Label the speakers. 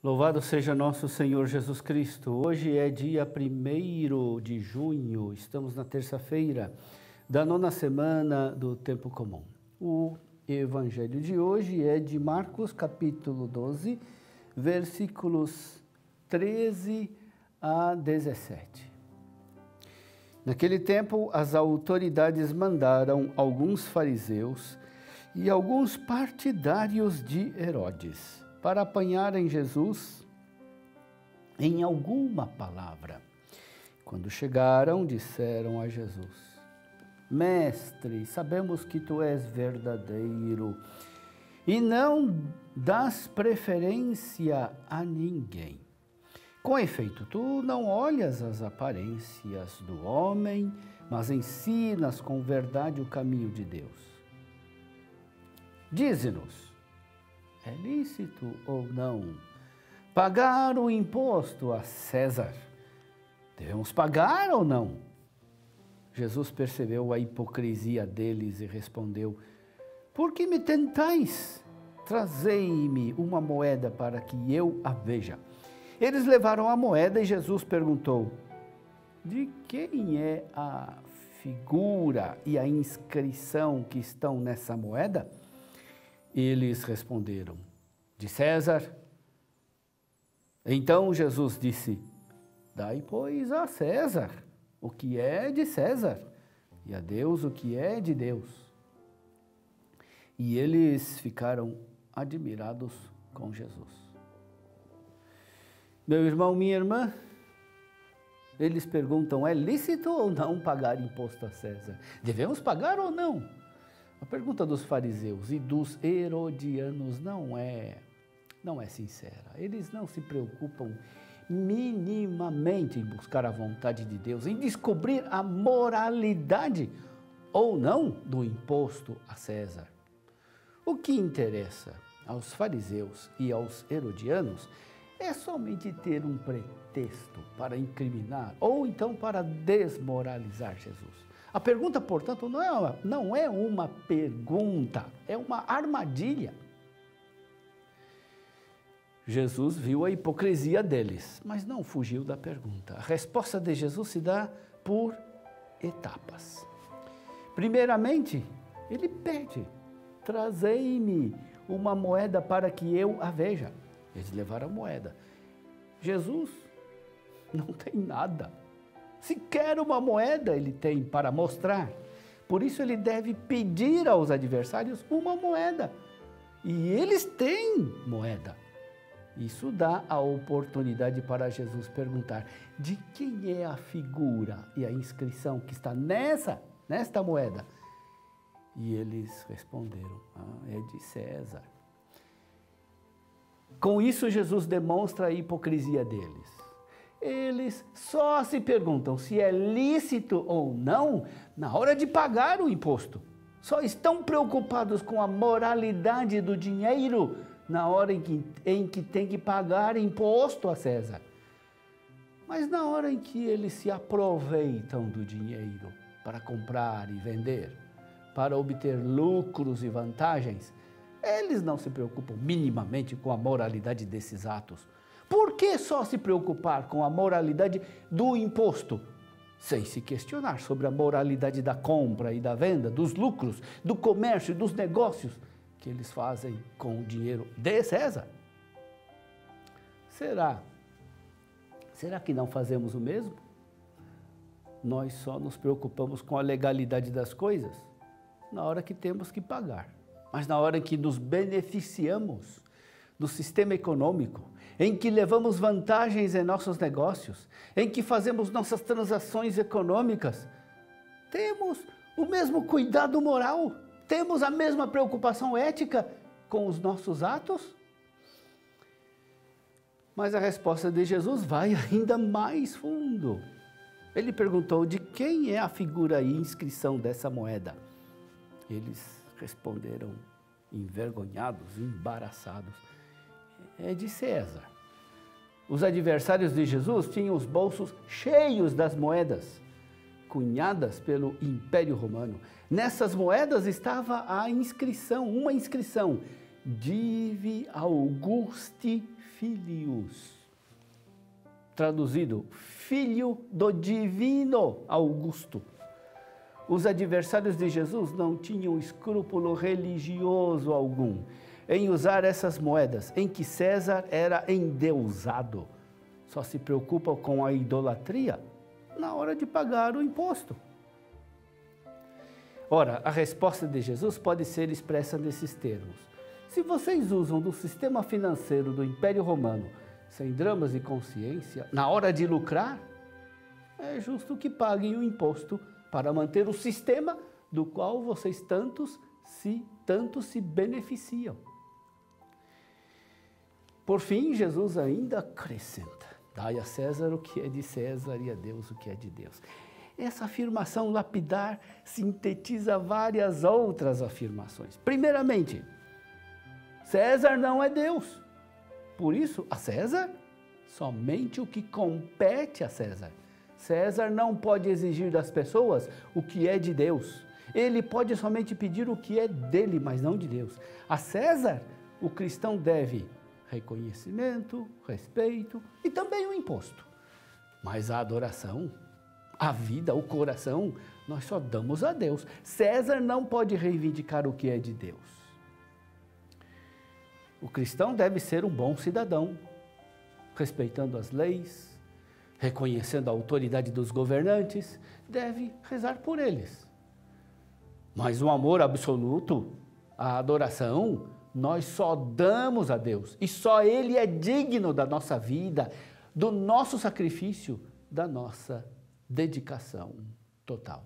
Speaker 1: Louvado seja nosso Senhor Jesus Cristo. Hoje é dia 1º de junho, estamos na terça-feira da 9ª semana do Tempo Comum. O evangelho de hoje é de Marcos, capítulo 12, versículos 13 a 17. Naquele tempo, as autoridades mandaram alguns fariseus e alguns partidários de Herodes para apanharem Jesus em alguma palavra. Quando chegaram, disseram a Jesus: Mestre, sabemos que tu és verdadeiro e não dás preferência a ninguém. Com efeito, tu não olhas as aparências do homem, mas ensinas com verdade o caminho de Deus. Dize-nos, é lícito ou não pagar o imposto a César? Devemos pagar ou não? Jesus percebeu a hipocrisia deles e respondeu: Por que me tentais? Trazei-me uma moeda para que eu a veja. Eles levaram a moeda e Jesus perguntou: De quem é a figura e a inscrição que estão nessa moeda? Eles responderam: De César. Então Jesus disse: Dai, pois, a César o que é de César, e a Deus o que é de Deus. E eles ficaram admirados com Jesus. Meu irmão, minha irmã, eles perguntam: é lícito ou não pagar imposto a César? Devemos pagar ou não? A pergunta dos fariseus e dos herodianos não é sincera. Eles não se preocupam minimamente em buscar a vontade de Deus, em descobrir a moralidade ou não do imposto a César. O que interessa aos fariseus e aos herodianos é somente ter um pretexto para incriminar ou então para desmoralizar Jesus. A pergunta, portanto, não é uma pergunta, é uma armadilha. Jesus viu a hipocrisia deles, mas não fugiu da pergunta. A resposta de Jesus se dá por etapas. Primeiramente, ele pede: trazei-me uma moeda para que eu a veja. Eles levaram a moeda. Jesus não tem nada. Sequer uma moeda ele tem para mostrar. Por isso ele deve pedir aos adversários uma moeda. E eles têm moeda. Isso dá a oportunidade para Jesus perguntar: de quem é a figura e a inscrição que está nesta moeda? E eles responderam: é de César. Com isso, Jesus demonstra a hipocrisia deles. Eles só se perguntam se é lícito ou não na hora de pagar o imposto. Só estão preocupados com a moralidade do dinheiro na hora em que tem que pagar imposto a César. Mas na hora em que eles se aproveitam do dinheiro para comprar e vender, para obter lucros e vantagens, eles não se preocupam minimamente com a moralidade desses atos. Por que só se preocupar com a moralidade do imposto, sem se questionar sobre a moralidade da compra e da venda, dos lucros, do comércio e dos negócios que eles fazem com o dinheiro de César? Será que não fazemos o mesmo? Nós só nos preocupamos com a legalidade das coisas na hora que temos que pagar. Mas na hora que nos beneficiamos do sistema econômico, em que levamos vantagens em nossos negócios, em que fazemos nossas transações econômicas, temos o mesmo cuidado moral, temos a mesma preocupação ética com os nossos atos? Mas a resposta de Jesus vai ainda mais fundo. Ele perguntou: de quem é a figura e inscrição dessa moeda? Eles responderam, envergonhados, embaraçados: é de César. Os adversários de Jesus tinham os bolsos cheios das moedas, cunhadas pelo Império Romano. Nessas moedas estava a inscrição, uma inscrição, Divi Augusti Filius. Traduzido, filho do divino Augusto. Os adversários de Jesus não tinham escrúpulo religioso algum em usar essas moedas, em que César era endeusado. Só se preocupam com a idolatria na hora de pagar o imposto. Ora, a resposta de Jesus pode ser expressa nesses termos. Se vocês usam do sistema financeiro do Império Romano sem dramas de consciência, na hora de lucrar, é justo que paguem o imposto para manter o sistema do qual vocês tanto se beneficiam. Por fim, Jesus ainda acrescenta: dai a César o que é de César e a Deus o que é de Deus. Essa afirmação lapidar sintetiza várias outras afirmações. Primeiramente, César não é Deus. Por isso, a César, somente o que compete a César. César não pode exigir das pessoas o que é de Deus. Ele pode somente pedir o que é dele, mas não de Deus. A César, o cristão deve reconhecimento, respeito e também o imposto. Mas a adoração, a vida, o coração, nós só damos a Deus. César não pode reivindicar o que é de Deus. O cristão deve ser um bom cidadão, respeitando as leis, reconhecendo a autoridade dos governantes, deve rezar por eles. Mas o amor absoluto, a adoração, nós só damos a Deus. E só Ele é digno da nossa vida, do nosso sacrifício, da nossa dedicação total.